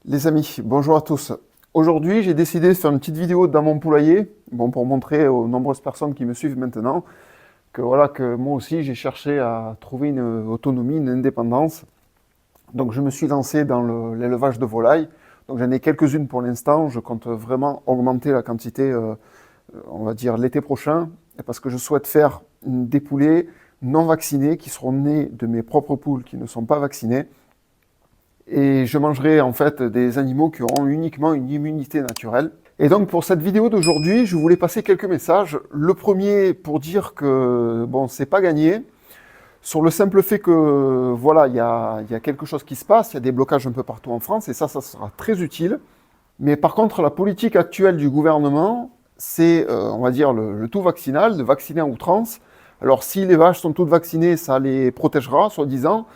Les amis, bonjour à tous. Aujourd'hui, j'ai décidé de faire une petite vidéo dans mon poulailler, pour montrer aux nombreuses personnes qui me suivent maintenant que moi aussi j'ai cherché à trouver une autonomie, une indépendance. Donc je me suis lancé dans l'élevage de volailles. Donc j'en ai quelques-unes pour l'instant. Je compte vraiment augmenter la quantité, on va dire l'été prochain, parce que je souhaite faire des poulets non vaccinés qui seront nés de mes propres poules qui ne sont pas vaccinées. Et je mangerai en fait des animaux qui auront uniquement une immunité naturelle. Et donc pour cette vidéo d'aujourd'hui, je voulais passer quelques messages. Le premier pour dire que bon, c'est pas gagné. Sur le simple fait que voilà, il y a quelque chose qui se passe, il y a des blocages un peu partout en France, et ça sera très utile. Mais par contre, la politique actuelle du gouvernement, c'est, on va dire, le tout vaccinal, de vacciner à outrance. Alors si les vaches sont toutes vaccinées, ça les protégera, soi-disant.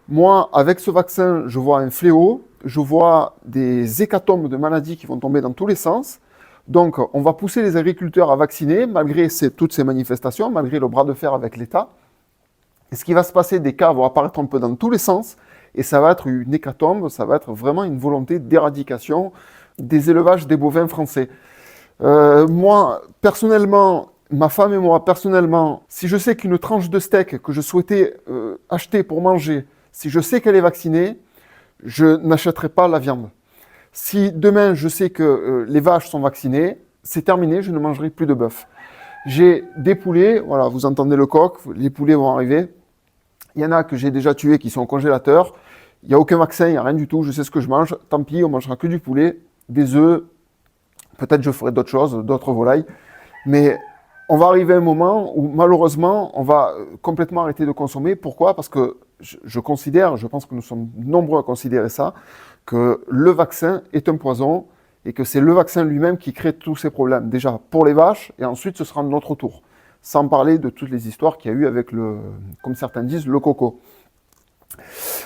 Moi, avec ce vaccin, je vois un fléau, je vois des hécatombes de maladies qui vont tomber dans tous les sens. Donc, on va pousser les agriculteurs à vacciner, malgré toutes ces manifestations, malgré le bras de fer avec l'État. Et ce qui va se passer, des cas vont apparaître un peu dans tous les sens, et ça va être une hécatombe, ça va être vraiment une volonté d'éradication des élevages des bovins français. Moi, personnellement, ma femme et moi, personnellement, si je sais qu'une tranche de steak que je souhaitais acheter pour manger, si je sais qu'elle est vaccinée, je n'achèterai pas la viande. Si demain je sais que les vaches sont vaccinées, c'est terminé, je ne mangerai plus de bœuf. J'ai des poulets, voilà, vous entendez le coq, les poulets vont arriver. Il y en a que j'ai déjà tués qui sont au congélateur. Il n'y a aucun vaccin, il n'y a rien du tout, je sais ce que je mange. Tant pis, on mangera que du poulet, des œufs. Peut-être je ferai d'autres choses, d'autres volailles. Mais on va arriver à un moment où malheureusement, on va complètement arrêter de consommer. Pourquoi ? Parce que je considère, je pense que nous sommes nombreux à considérer ça, que le vaccin est un poison et que c'est le vaccin lui-même qui crée tous ces problèmes. Déjà pour les vaches et ensuite ce sera notre tour. Sans parler de toutes les histoires qu'il y a eu avec comme certains disent, le coco.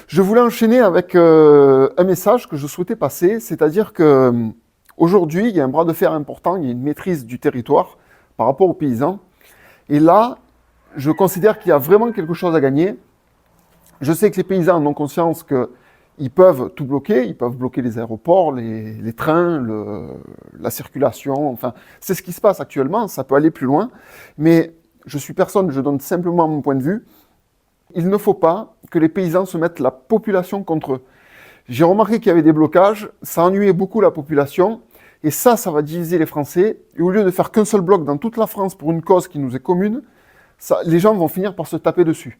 Je voulais enchaîner avec un message que je souhaitais passer, c'est-à-dire que aujourd'hui, il y a un bras de fer important, il y a une maîtrise du territoire par rapport aux paysans. Et là, je considère qu'il y a vraiment quelque chose à gagner. Je sais que les paysans ont conscience qu'ils peuvent tout bloquer, ils peuvent bloquer les aéroports, les trains, la circulation, enfin, c'est ce qui se passe actuellement, ça peut aller plus loin, mais je suis personne, je donne simplement mon point de vue. Il ne faut pas que les paysans se mettent la population contre eux. J'ai remarqué qu'il y avait des blocages, ça ennuyait beaucoup la population, et ça va diviser les Français, et au lieu de faire qu'un seul bloc dans toute la France pour une cause qui nous est commune, les gens vont finir par se taper dessus.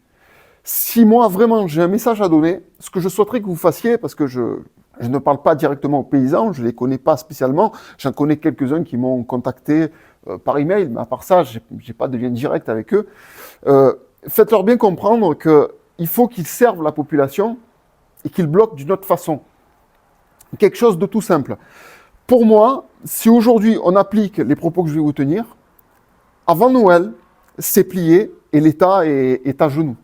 Si moi, vraiment, j'ai un message à donner, ce que je souhaiterais que vous fassiez, parce que je ne parle pas directement aux paysans, je ne les connais pas spécialement, j'en connais quelques-uns qui m'ont contacté par email, mais à part ça, je n'ai pas de lien direct avec eux. Faites-leur bien comprendre qu'il faut qu'ils servent la population et qu'ils bloquent d'une autre façon. Quelque chose de tout simple. Pour moi, si aujourd'hui on applique les propos que je vais vous tenir, avant Noël, c'est plié et l'État est à genoux.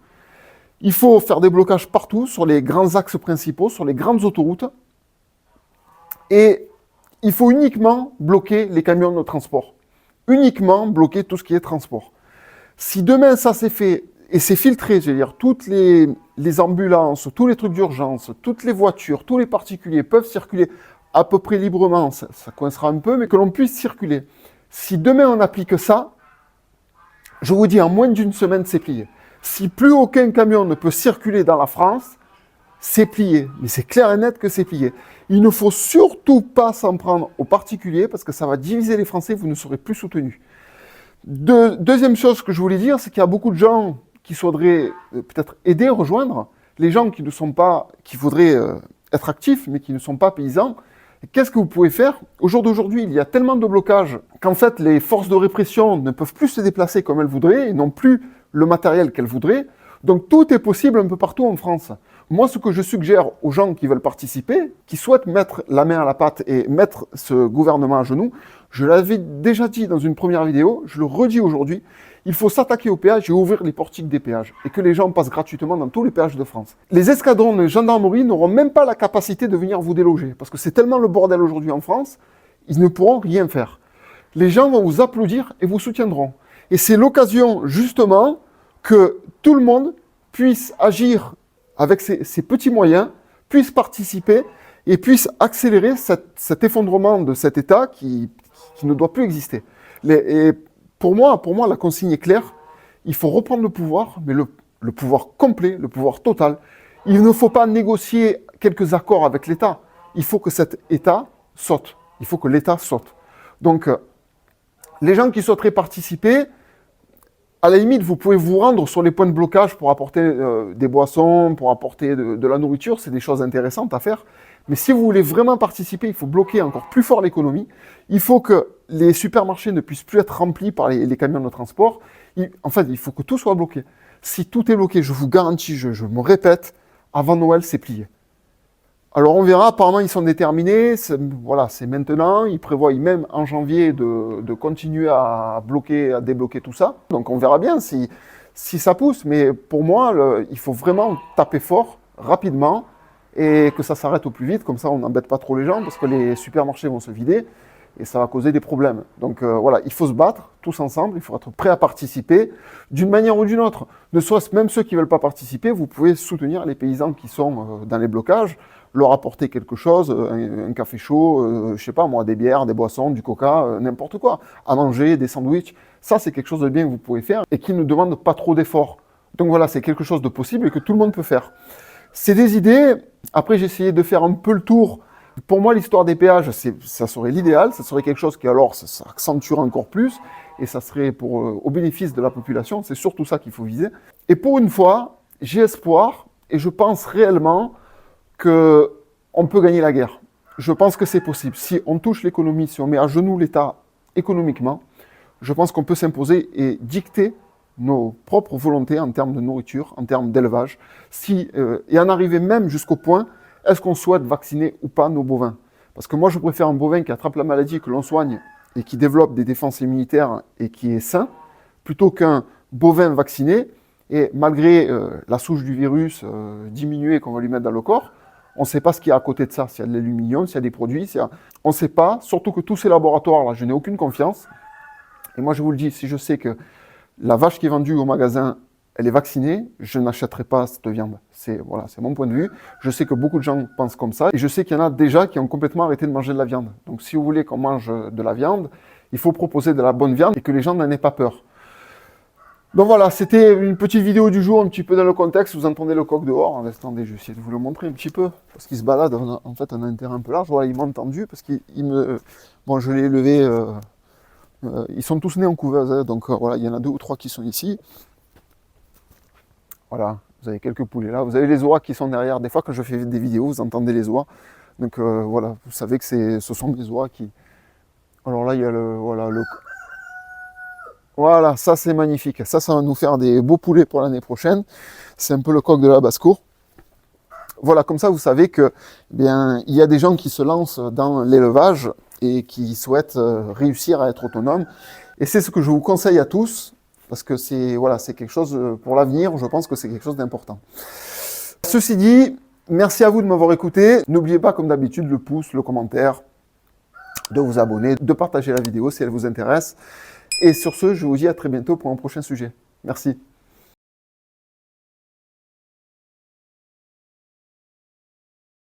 Il faut faire des blocages partout, sur les grands axes principaux, sur les grandes autoroutes. Et il faut uniquement bloquer les camions de transport. Uniquement bloquer tout ce qui est transport. Si demain ça s'est fait, et c'est filtré, je veux dire, toutes les ambulances, tous les trucs d'urgence, toutes les voitures, tous les particuliers peuvent circuler à peu près librement, ça coincera un peu, mais que l'on puisse circuler. Si demain on applique ça, je vous dis, en moins d'une semaine, c'est plié. Si plus aucun camion ne peut circuler dans la France, c'est plié. Mais c'est clair et net que c'est plié. Il ne faut surtout pas s'en prendre aux particuliers parce que ça va diviser les Français, vous ne serez plus soutenus. Deuxième chose que je voulais dire, c'est qu'il y a beaucoup de gens qui voudraient peut-être aider, rejoindre, les gens qui ne sont pas, qui voudraient être actifs, mais qui ne sont pas paysans. Qu'est-ce que vous pouvez faire ? Au jour d'aujourd'hui, il y a tellement de blocages qu'en fait, les forces de répression ne peuvent plus se déplacer comme elles voudraient et n'ont plus le matériel qu'elles voudraient. Donc tout est possible un peu partout en France. Moi, ce que je suggère aux gens qui veulent participer, qui souhaitent mettre la main à la pâte et mettre ce gouvernement à genoux, je l'avais déjà dit dans une première vidéo, je le redis aujourd'hui, il faut s'attaquer aux péages et ouvrir les portiques des péages et que les gens passent gratuitement dans tous les péages de France. Les escadrons de gendarmerie n'auront même pas la capacité de venir vous déloger parce que c'est tellement le bordel aujourd'hui en France, ils ne pourront rien faire. Les gens vont vous applaudir et vous soutiendront. Et c'est l'occasion justement que tout le monde puisse agir avec ses petits moyens, puisse participer et puisse accélérer cet effondrement de cet État qui ne doit plus exister. Et pour moi, la consigne est claire. Il faut reprendre le pouvoir, mais le pouvoir complet, le pouvoir total. Il ne faut pas négocier quelques accords avec l'État. Il faut que cet État saute. Il faut que l'État saute. Donc, les gens qui souhaiteraient participer, à la limite, vous pouvez vous rendre sur les points de blocage pour apporter des boissons, pour apporter de la nourriture. C'est des choses intéressantes à faire. Mais si vous voulez vraiment participer, il faut bloquer encore plus fort l'économie. Il faut que les supermarchés ne puissent plus être remplis par les camions de transport. En fait, il faut que tout soit bloqué. Si tout est bloqué, je vous garantis, je me répète, avant Noël, c'est plié. Alors on verra, apparemment ils sont déterminés, voilà, c'est maintenant, ils prévoient même en janvier de continuer à débloquer tout ça. Donc on verra bien si ça pousse, mais pour moi, il faut vraiment taper fort, rapidement, et que ça s'arrête au plus vite, comme ça on n'embête pas trop les gens, parce que les supermarchés vont se vider, et ça va causer des problèmes. Donc voilà, il faut se battre, tous ensemble, il faut être prêt à participer, d'une manière ou d'une autre. Ne serait-ce même ceux qui ne veulent pas participer, vous pouvez soutenir les paysans qui sont dans les blocages, leur apporter quelque chose, un café chaud, je sais pas moi, des bières, des boissons, du coca, n'importe quoi, à manger, des sandwichs. Ça, c'est quelque chose de bien que vous pouvez faire et qui ne demande pas trop d'efforts. Donc voilà, c'est quelque chose de possible et que tout le monde peut faire. C'est des idées. Après, j'ai essayé de faire un peu le tour. Pour moi, l'histoire des péages, ça serait l'idéal. Ça serait quelque chose qui, alors, ça accentuerait encore plus et ça serait au bénéfice de la population. C'est surtout ça qu'il faut viser. Et pour une fois, j'ai espoir et je pense réellement qu'on peut gagner la guerre. Je pense que c'est possible. Si on touche l'économie, si on met à genoux l'État économiquement, je pense qu'on peut s'imposer et dicter nos propres volontés en termes de nourriture, en termes d'élevage, et en arriver même jusqu'au point, est-ce qu'on souhaite vacciner ou pas nos bovins? Parce que moi, je préfère un bovin qui attrape la maladie, que l'on soigne, et qui développe des défenses immunitaires et qui est sain, plutôt qu'un bovin vacciné, et malgré la souche du virus diminuée qu'on va lui mettre dans le corps, on ne sait pas ce qu'il y a à côté de ça, s'il y a de l'aluminium, s'il y a des produits, on ne sait pas, surtout que tous ces laboratoires-là, je n'ai aucune confiance. Et moi, je vous le dis, si je sais que la vache qui est vendue au magasin, elle est vaccinée, je n'achèterai pas cette viande. C'est mon point de vue. Je sais que beaucoup de gens pensent comme ça. Et je sais qu'il y en a déjà qui ont complètement arrêté de manger de la viande. Donc si vous voulez qu'on mange de la viande, il faut proposer de la bonne viande et que les gens n'en aient pas peur. Donc voilà, c'était une petite vidéo du jour, un petit peu dans le contexte. Vous entendez le coq dehors. Attendez, je vais essayer de vous le montrer un petit peu. Parce qu'il se balade, en fait, on a un terrain un peu large. Voilà, il m'a entendu parce qu'il me... Bon, je l'ai élevé... ils sont tous nés en couveuse, hein, donc voilà, il y en a 2 ou 3 qui sont ici. Voilà, vous avez quelques poulets là. Vous avez les oies qui sont derrière. Des fois, quand je fais des vidéos, vous entendez les oies. Donc voilà, vous savez que ce sont des oies qui... Alors là, il y a Voilà, ça c'est magnifique. Ça va nous faire des beaux poulets pour l'année prochaine. C'est un peu le coq de la basse-cour. Voilà, comme ça, vous savez que, eh bien, il y a des gens qui se lancent dans l'élevage et qui souhaitent réussir à être autonomes. Et c'est ce que je vous conseille à tous, parce que c'est quelque chose pour l'avenir, je pense que c'est quelque chose d'important. Ceci dit, merci à vous de m'avoir écouté. N'oubliez pas, comme d'habitude, le pouce, le commentaire, de vous abonner, de partager la vidéo si elle vous intéresse. Et sur ce, je vous dis à très bientôt pour un prochain sujet. Merci.